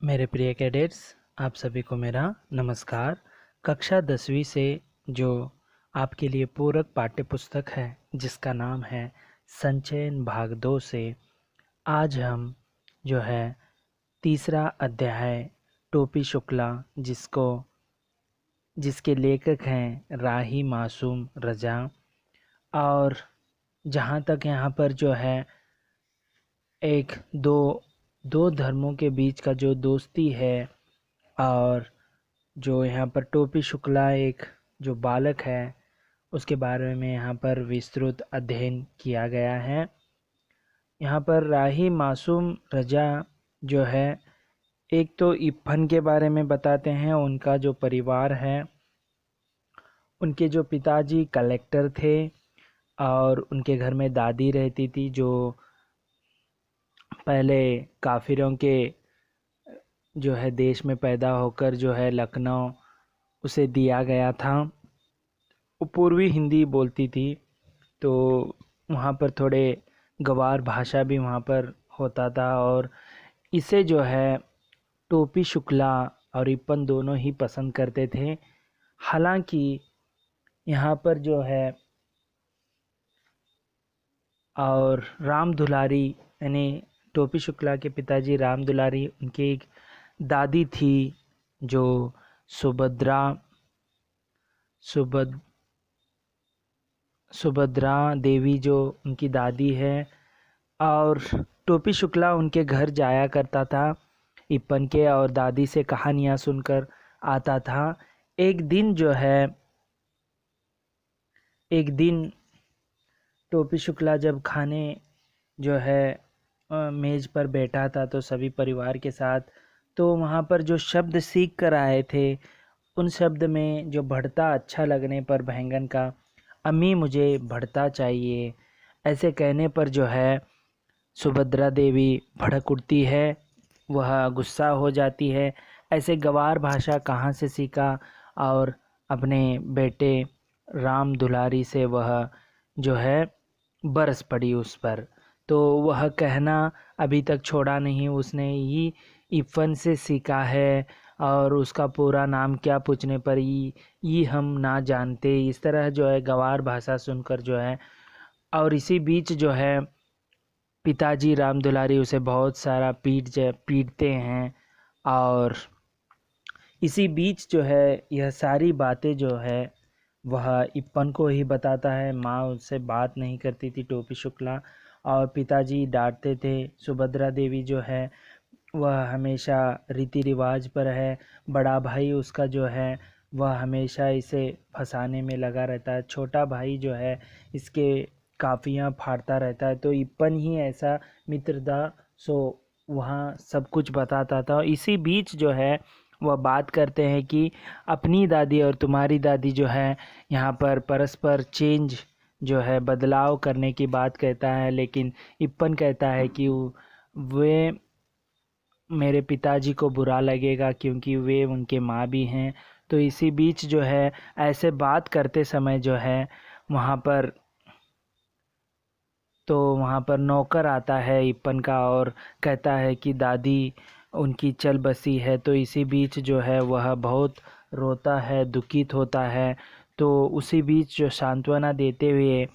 मेरे प्रिय कैडेट्स, आप सभी को मेरा नमस्कार। कक्षा 10वीं से जो आपके लिए पूरक पाठ्य पुस्तक है जिसका नाम है संचयन भाग 2 से आज हम जो है तीसरा अध्याय टोपी शुक्ला जिसके लेखक हैं राही मासूम रजा। और जहाँ तक यहाँ पर जो है एक दो धर्मों के बीच का जो दोस्ती है और जो यहाँ पर टोपी शुक्ला एक जो बालक है उसके बारे में यहाँ पर विस्तृत अध्ययन किया गया है। यहाँ पर राही मासूम रजा जो है एक तो इप्फन के बारे में बताते हैं। उनका जो परिवार है, उनके जो पिताजी कलेक्टर थे और उनके घर में दादी रहती थी जो पहले काफिरों के जो है देश में पैदा होकर जो है लखनऊ उसे दिया गया था। वो पूर्वी हिंदी बोलती थी, तो वहाँ पर थोड़े गवार भाषा भी वहाँ पर होता था और इसे जो है टोपी शुक्ला और इप्पन दोनों ही पसंद करते थे। हालांकि यहाँ पर जो है और राम दुलारी यानी टोपी शुक्ला के पिताजी राम दुलारी, उनकी एक दादी थी जो सुभद्रा देवी, जो उनकी दादी है। और टोपी शुक्ला उनके घर जाया करता था इप्पन के और दादी से कहानियाँ सुनकर आता था। एक दिन टोपी शुक्ला जब खाने जो है मेज़ पर बैठा था तो सभी परिवार के साथ, तो वहाँ पर जो शब्द सीख कर आए थे उन शब्द में जो भरता अच्छा लगने पर बैंगन का, अम्मी मुझे भरता चाहिए, ऐसे कहने पर जो है सुभद्रा देवी भड़क उठती है, वह गुस्सा हो जाती है। ऐसे गवार भाषा कहाँ से सीखा और अपने बेटे राम दुलारी से वह जो है बरस पड़ी उस पर। तो वह कहना अभी तक छोड़ा नहीं, उसने इप्पन से सीखा है और उसका पूरा नाम क्या पूछने पर ये हम ना जानते, इस तरह जो है गवार भाषा सुनकर जो है। और इसी बीच जो है पिताजी राम दुलारी उसे बहुत सारा पीटते हैं और इसी बीच जो है यह सारी बातें जो है वह इप्पन को ही बताता है। माँ उससे बात नहीं करती थी टोपी शुक्ला, और पिताजी डांटते थे। सुभद्रा देवी जो है वह हमेशा रीति रिवाज पर है, बड़ा भाई उसका जो है वह हमेशा इसे फंसाने में लगा रहता है, छोटा भाई जो है इसके काफियाँ फाड़ता रहता है। तो इप्पन ही ऐसा मित्र था, सो वहाँ सब कुछ बताता था। इसी बीच जो है वह बात करते हैं कि अपनी दादी और तुम्हारी दादी जो है यहाँ पर परस्पर चेंज जो है बदलाव करने की बात कहता है, लेकिन इप्पन कहता है कि वे मेरे पिताजी को बुरा लगेगा क्योंकि वे उनके माँ भी हैं। तो इसी बीच जो है ऐसे बात करते समय जो है वहाँ पर वहाँ पर नौकर आता है इप्पन का और कहता है कि दादी उनकी चल बसी है। तो इसी बीच जो है वह बहुत रोता है, दुखित होता है। तो उसी बीच जो सांत्वना देते हुए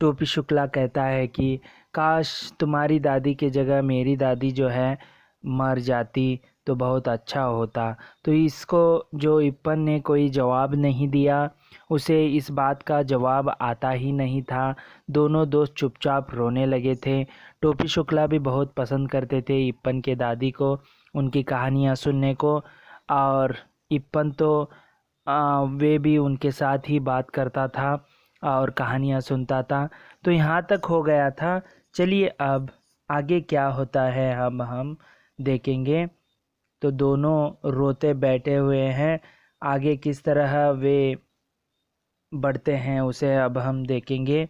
टोपी शुक्ला कहता है कि काश तुम्हारी दादी के जगह मेरी दादी जो है मर जाती तो बहुत अच्छा होता। तो इसको जो इप्पन ने कोई जवाब नहीं दिया, उसे इस बात का जवाब आता ही नहीं था। दोनों दोस्त चुपचाप रोने लगे थे। टोपी शुक्ला भी बहुत पसंद करते थे इप्पन के दादी को, उनकी कहानियाँ सुनने को, और इप्पन तो वे भी उनके साथ ही बात करता था और कहानियाँ सुनता था। तो यहाँ तक हो गया था। चलिए अब आगे क्या होता है हम देखेंगे। तो दोनों रोते बैठे हुए हैं, आगे किस तरह वे बढ़ते हैं उसे अब हम देखेंगे।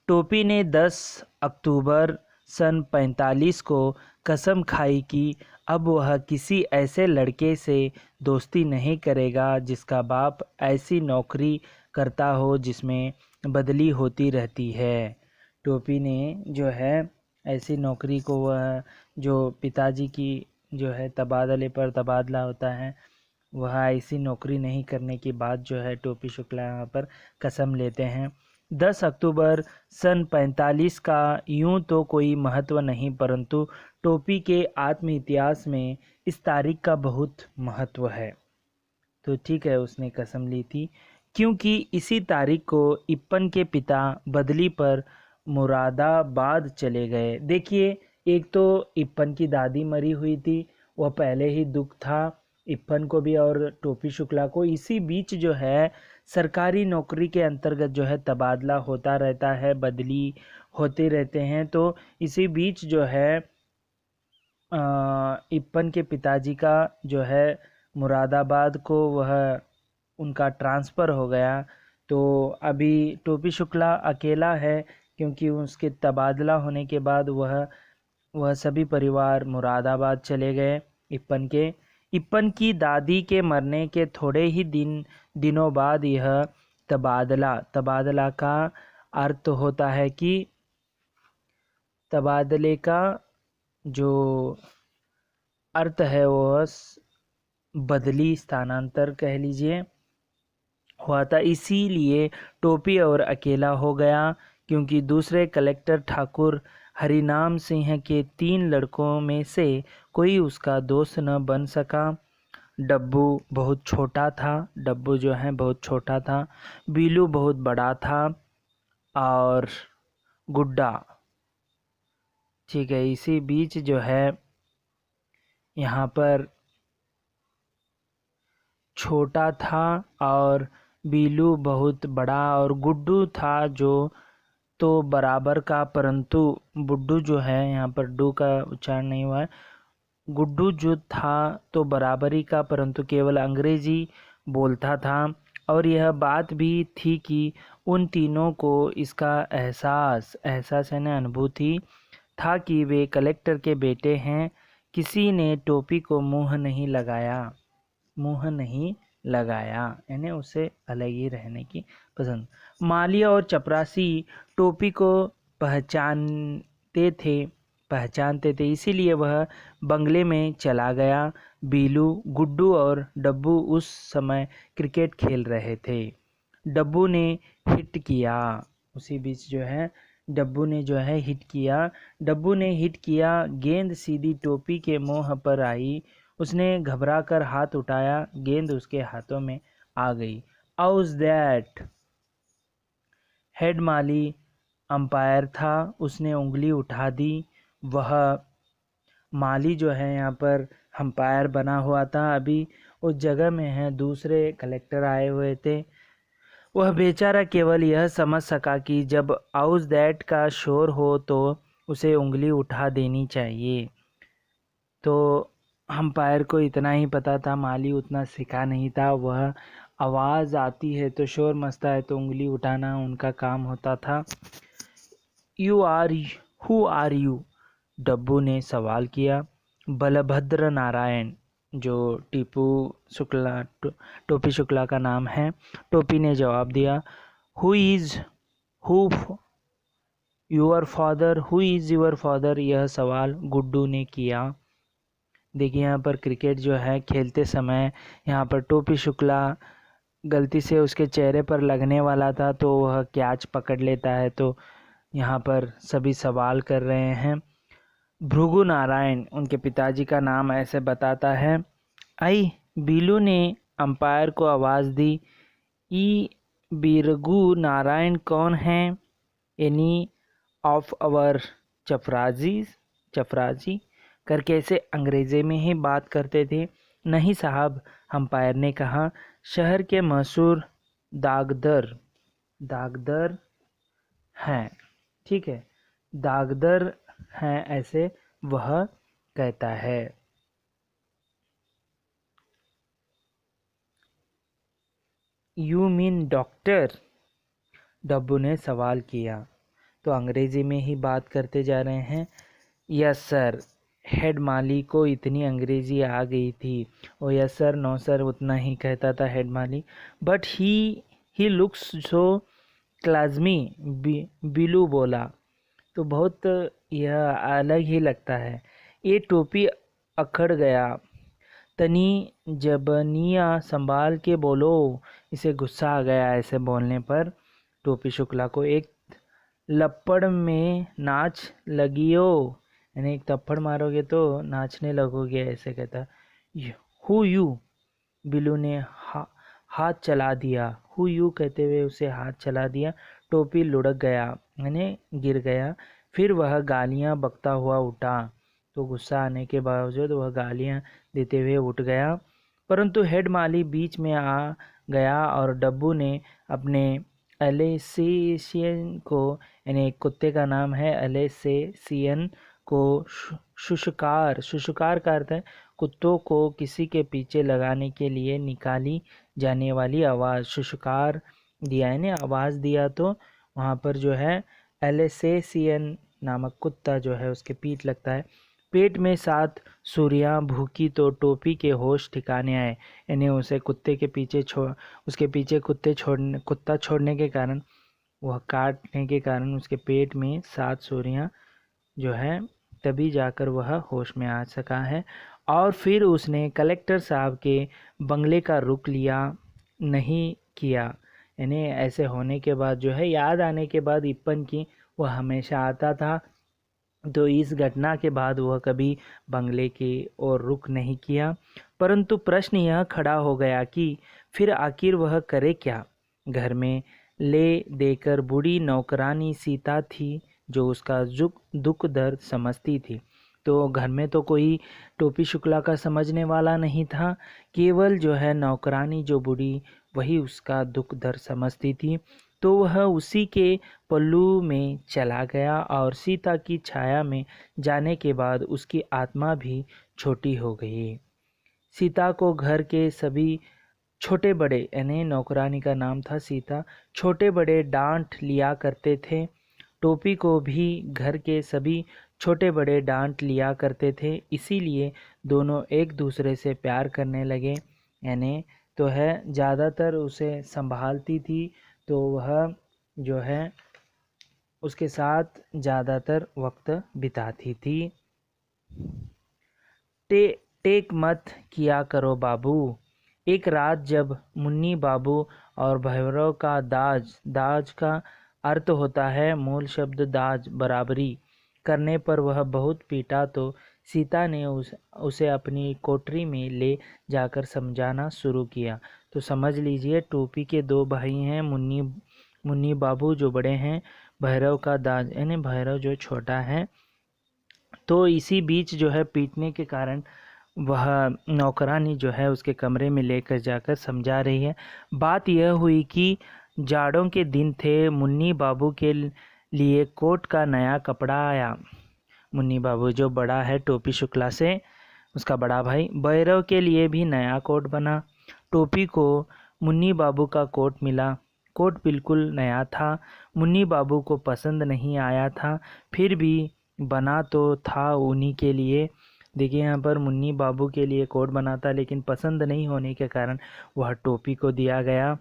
टोपी ने 10 अक्टूबर सन 45 को कसम खाई कि अब वह किसी ऐसे लड़के से दोस्ती नहीं करेगा जिसका बाप ऐसी नौकरी करता हो जिसमें बदली होती रहती है। टोपी ने जो है ऐसी नौकरी को वह जो पिताजी की जो है तबादले पर तबादला होता है, वह ऐसी नौकरी नहीं करने की बात जो है टोपी शुक्ला यहाँ पर कसम लेते हैं। 10 अक्टूबर सन 45 का यूं तो कोई महत्व नहीं, परंतु टोपी के आत्म इतिहास में इस तारीख का बहुत महत्व है। तो ठीक है, उसने कसम ली थी क्योंकि इसी तारीख को इप्पन के पिता बदली पर मुरादाबाद चले गए। देखिए, एक तो इप्पन की दादी मरी हुई थी, वह पहले ही दुख था इप्पन को भी और टोपी शुक्ला को। इसी बीच जो है सरकारी नौकरी के अंतर्गत जो है तबादला होता रहता है, बदली होते रहते हैं। तो इसी बीच जो है इप्पन के पिताजी का जो है मुरादाबाद को वह उनका ट्रांसफ़र हो गया। तो अभी टोपी शुक्ला अकेला है क्योंकि उसके तबादला होने के बाद वह सभी परिवार मुरादाबाद चले गए इप्पन की दादी के मरने के थोड़े ही दिनों बाद यह तबादला का अर्थ होता है कि तबादले का जो अर्थ है वह बदली, स्थानांतर कह लीजिए, हुआ था। इसीलिए टोपी और अकेला हो गया क्योंकि दूसरे कलेक्टर ठाकुर हरिनाम सिंह के 3 लड़कों में से कोई उसका दोस्त न बन सका। डब्बू बहुत छोटा था, डब्बू जो है बहुत छोटा था, बीलू बहुत बड़ा था और गुड्डा, ठीक है, इसी बीच जो है यहाँ पर छोटा था और बीलू बहुत बड़ा और गुड्डू था जो तो बराबर का, परंतु बुड्डू जो है, यहाँ पर डू का उच्चारण नहीं हुआ है, गुड्डू जो था तो बराबरी का, परंतु केवल अंग्रेजी बोलता था। और यह बात भी थी कि उन तीनों को इसका एहसास है ना, अनुभूति था कि वे कलेक्टर के बेटे हैं। किसी ने टोपी को मुंह नहीं लगाया, यानी उसे अलग ही रहने की पसंद। मालिया और चपरासी टोपी को पहचानते थे, इसीलिए वह बंगले में चला गया। बीलू, गुड्डू और डब्बू उस समय क्रिकेट खेल रहे थे। डब्बू ने हिट किया, उसी बीच जो है डब्बू ने हिट किया। गेंद सीधी टोपी के मुंह पर आई। उसने घबरा कर हाथ उठाया, गेंद उसके हाथों में आ गई। Out that. Head Mali umpire था, उसने उंगली उठा दी। वह माली जो है यहाँ पर अंपायर बना हुआ था, अभी उस जगह में है, दूसरे कलेक्टर आए हुए थे। वह बेचारा केवल यह समझ सका कि जब आउट दैट का शोर हो तो उसे उंगली उठा देनी चाहिए। तो अंपायर को इतना ही पता था, माली उतना सीखा नहीं था। वह आवाज़ आती है तो शोर मचता है तो उंगली उठाना उनका काम होता था। Who are you? डब्बू ने सवाल किया। बलभद्र नारायण, जो टोपी शुक्ला का नाम है, टोपी ने जवाब दिया। Who is your father? यह सवाल गुड्डू ने किया। देखिए, यहाँ पर क्रिकेट जो है खेलते समय यहाँ पर टोपी शुक्ला गलती से उसके चेहरे पर लगने वाला था तो वह कैच पकड़ लेता है। तो यहाँ पर सभी सवाल कर रहे हैं। भृगु नारायण उनके पिताजी का नाम ऐसे बताता है। आई, बीलू ने अंपायर को आवाज़ दी। ई बिरगु नारायण कौन है? एनी ऑफ अवर चपराजी करके ऐसे अंग्रेज़ी में ही बात करते थे। नहीं साहब, अंपायर ने कहा, शहर के मशहूर दागदर हैं, ठीक है, दागदर हैं, ऐसे वह कहता है। You mean doctor? डब्बू ने सवाल किया। तो अंग्रेजी में ही बात करते जा रहे हैं। Yes sir. हेड माली को इतनी अंग्रेजी आ गई थी, oh yes sir, no sir उतना ही कहता था हेड माली। But he looks so clumsy, Billu बोला। तो बहुत यह अलग ही लगता है, ये टोपी अकड़ गया। तनी जबनिया संभाल के बोलो। इसे गुस्सा आ गया ऐसे बोलने पर। टोपी शुक्ला को एक लपड़ में नाच लगियो, यानी एक थप्पड़ मारोगे तो नाचने लगोगे, ऐसे कहता। हु यू, बिल्लू ने हाथ चला दिया। हु यू कहते हुए उसे हाथ चला दिया। टोपी लुढ़क गया, यानी गिर गया। फिर वह गालियां बकता हुआ उठा। तो गुस्सा आने के बावजूद वह गालियां देते हुए उठ गया। परंतु हेड माली बीच में आ गया और डब्बू ने अपने एलेसेशियन को, यानी एक कुत्ते का नाम है एलेसेशियन को, शुशुकार का अर्थ है कुत्तों को किसी के पीछे लगाने के लिए निकाली जाने वाली आवाज़। शुशुकार दिया, यानी आवाज़ दिया। तो वहाँ पर जो है एलेसेशियन नामक कुत्ता जो है उसके पीठ लगता है। पेट में 7 सूरियाँ भूखी तो टोपी के होश ठिकाने आए, यानी उसे कुत्ते के पीछे उसके पीछे कुत्ता छोड़ने के कारण, वह काटने के कारण उसके पेट में 7 सूरियाँ जो है, तभी जाकर वह होश में आ सका है। और फिर उसने कलेक्टर साहब के बंगले का रुख लिया नहीं किया, यानी ऐसे होने के बाद जो है, याद आने के बाद इप्पन की वह हमेशा आता था। तो इस घटना के बाद वह कभी बंगले की ओर रुख नहीं किया। परंतु प्रश्न यह खड़ा हो गया कि फिर आखिर वह करे क्या। घर में ले देकर बूढ़ी नौकरानी सीता थी जो उसका दुख दर्द समझती थी। तो घर में तो कोई टोपी शुक्ला का समझने वाला नहीं था, केवल जो है नौकरानी जो बूढ़ी, वही उसका दुख दर्द समझती थी। तो वह उसी के पल्लू में चला गया और सीता की छाया में जाने के बाद उसकी आत्मा भी छोटी हो गई। सीता को घर के सभी छोटे बड़े, यानी नौकरानी का नाम था सीता, छोटे बड़े डांट लिया करते थे। टोपी को भी घर के सभी छोटे बड़े डांट लिया करते थे। इसीलिए दोनों एक दूसरे से प्यार करने लगे, यानी तो है ज़्यादातर उसे संभालती थी, तो वह जो है उसके साथ ज़्यादातर वक्त बिताती थी। टेक मत किया करो बाबू। एक रात जब मुन्नी बाबू और भैरव का दाज का अर्थ होता है मूल शब्द दाज, बराबरी करने पर वह बहुत पीटा, तो सीता ने उसे अपनी कोठरी में ले जाकर समझाना शुरू किया। तो समझ लीजिए, टोपी के 2 भाई हैं, मुन्नी बाबू जो बड़े हैं, भैरव का दाज, यानी भैरव जो छोटा है। तो इसी बीच जो है पीटने के कारण वह नौकरानी जो है उसके कमरे में लेकर जाकर समझा रही है। बात यह हुई कि जाड़ों के दिन थे, मुन्नी बाबू के लिए कोट का नया कपड़ा आया। मुन्नी बाबू जो बड़ा है टोपी शुक्ला से, उसका बड़ा भाई, भैरव के लिए भी नया कोट बना। टोपी को मुन्नी बाबू का कोट मिला। कोट बिल्कुल नया था। मुन्नी बाबू को पसंद नहीं आया था, फिर भी बना तो था उन्हीं के लिए। देखिए यहाँ पर मुन्नी बाबू के लिए कोट बना था, लेकिन पसंद नहीं होने के कारण वह टोपी को दिया गया।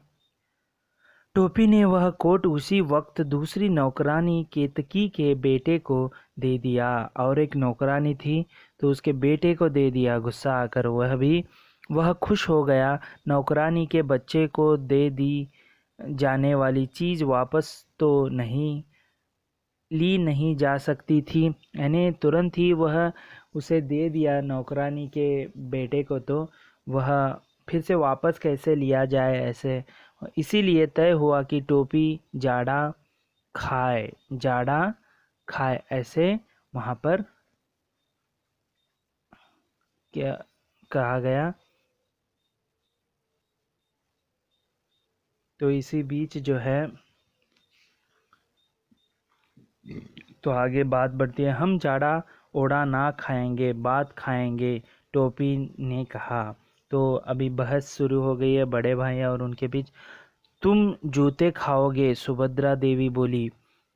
टोपी ने वह कोट उसी वक्त दूसरी नौकरानी केतकी के बेटे को दे दिया। और एक नौकरानी थी तो उसके बेटे को दे दिया। गुस्सा आकर वह खुश हो गया। नौकरानी के बच्चे को दे दी जाने वाली चीज़ वापस तो ली नहीं जा सकती थी, यानी तुरंत ही वह उसे दे दिया नौकरानी के बेटे को, तो वह फिर से वापस कैसे लिया जाए ऐसे। इसीलिए तय हुआ कि टोपी जाड़ा खाए ऐसे वहाँ पर क्या कहा गया। तो इसी बीच जो है, तो आगे बात बढ़ती है। हम जाड़ा ओड़ा ना खाएंगे, बात खाएंगे, टोपी ने कहा। तो अभी बहस शुरू हो गई है बड़े भाई और उनके बीच। तुम जूते खाओगे, सुभद्रा देवी बोली।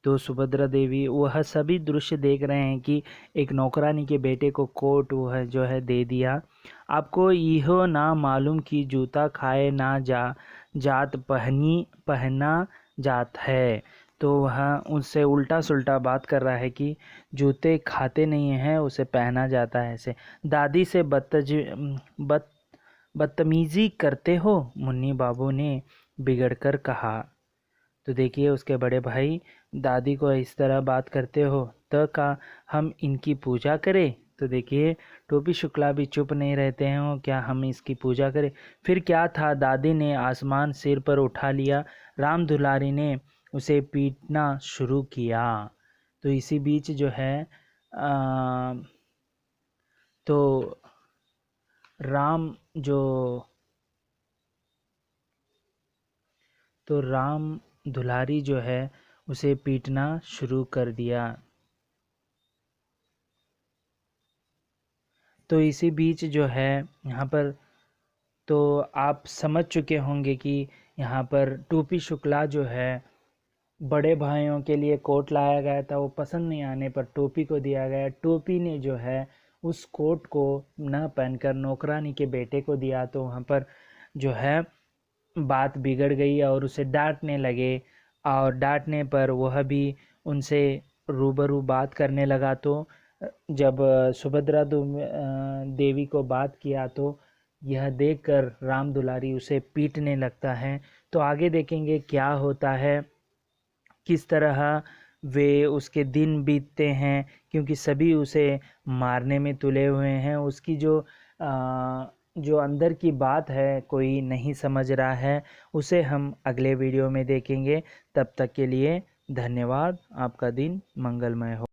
तो सुभद्रा देवी वह सभी दृश्य देख रहे हैं कि एक नौकरानी के बेटे को कोट वह जो है दे दिया। आपको यह ना मालूम कि जूता खाए ना जात पहना जात है। तो वह उनसे उल्टा सुल्टा बात कर रहा है कि जूते खाते नहीं हैं, उसे पहना जाता है ऐसे। दादी से बदतमीजी करते हो, मुन्नी बाबू ने बिगड़कर कहा। तो देखिए उसके बड़े भाई दादी को इस तरह बात करते हो तो का हम इनकी पूजा करें। तो देखिए टोपी शुक्ला भी चुप नहीं रहते हैं, वो क्या हम इसकी पूजा करें। फिर क्या था, दादी ने आसमान सिर पर उठा लिया, राम दुलारी ने उसे पीटना शुरू किया। तो इसी बीच जो है तो राम जो तो राम दुलारी जो है उसे पीटना शुरू कर दिया। तो इसी बीच जो है यहाँ पर तो आप समझ चुके होंगे कि यहाँ पर टोपी शुक्ला जो है बड़े भाइयों के लिए कोट लाया गया था, वो पसंद नहीं आने पर टोपी को दिया गया। टोपी ने जो है उस कोट को न पहनकर नौकरानी के बेटे को दिया, तो वहाँ पर जो है बात बिगड़ गई और उसे डांटने लगे। और डांटने पर वह भी उनसे रूबरू बात करने लगा। तो जब सुभद्रा देवी को बात किया तो यह देखकर राम दुलारी उसे पीटने लगता है। तो आगे देखेंगे क्या होता है, किस तरह वे उसके दिन बीतते हैं, क्योंकि सभी उसे मारने में तुले हुए हैं। उसकी जो अंदर की बात है कोई नहीं समझ रहा है, उसे हम अगले वीडियो में देखेंगे। तब तक के लिए धन्यवाद। आपका दिन मंगलमय हो।